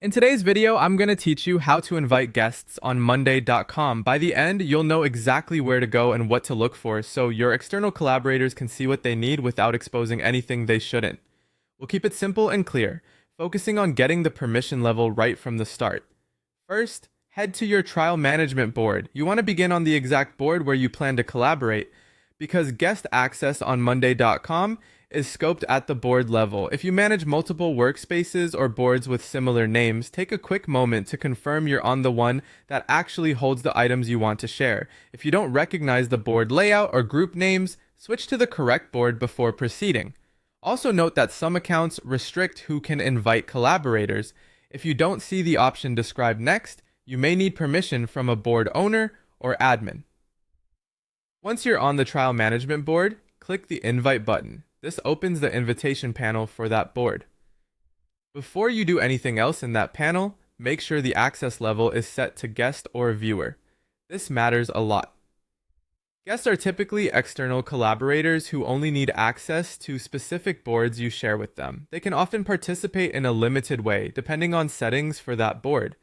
In today's video, I'm going to teach you how to invite guests on Monday.com. By the end, you'll know exactly where to go and what to look for so your external collaborators can see what they need without exposing anything they shouldn't. We'll keep it simple and clear, focusing on getting the permission level right from the start. First, head to your trial management board. You want to begin on the exact board where you plan to collaborate, because guest access on Monday.com is scoped at the board level. If you manage multiple workspaces or boards with similar names, take a quick moment to confirm you're on the one that actually holds the items you want to share. If you don't recognize the board layout or group names, switch to the correct board before proceeding. Also note that some accounts restrict who can invite collaborators. If you don't see the option described next, you may need permission from a board owner or admin. Once you're on the trial management board, click the invite button. This opens the invitation panel for that board. Before you do anything else in that panel, make sure the access level is set to guest or viewer. This matters a lot. Guests are typically external collaborators who only need access to specific boards you share with them. They can often participate in a limited way, depending on settings for that board.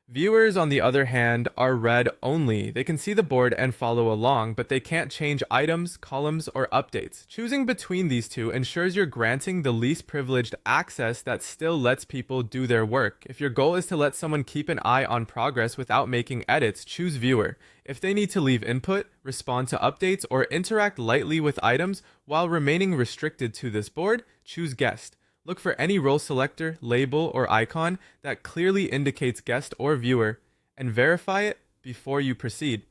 Viewers, on the other hand, are read only. They can see the board and follow along, but they can't change items, columns, or updates. Choosing between these two ensures you're granting the least privileged access that still lets people do their work. If your goal is to let someone keep an eye on progress without making edits, choose viewer. If they need to leave input, respond to updates, or interact lightly with items while remaining restricted to this board, choose guest. Look for any role selector, label, or icon that clearly indicates guest or viewer, and verify it before you proceed.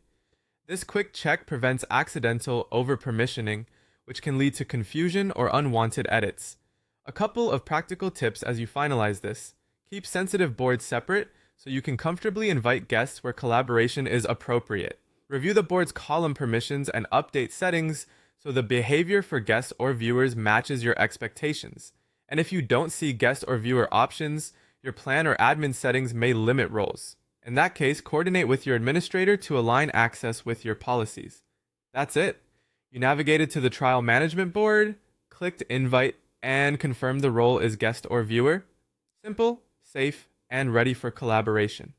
This quick check prevents accidental over-permissioning, which can lead to confusion or unwanted edits. A couple of practical tips as you finalize this. Keep sensitive boards separate so you can comfortably invite guests where collaboration is appropriate. Review the board's column permissions and update settings so the behavior for guests or viewers matches your expectations. And if you don't see guest or viewer options, your plan or admin settings may limit roles. In that case, coordinate with your administrator to align access with your policies. That's it. You navigated to the trial management board, clicked invite, and confirmed the role is guest or viewer. Simple, safe, and ready for collaboration.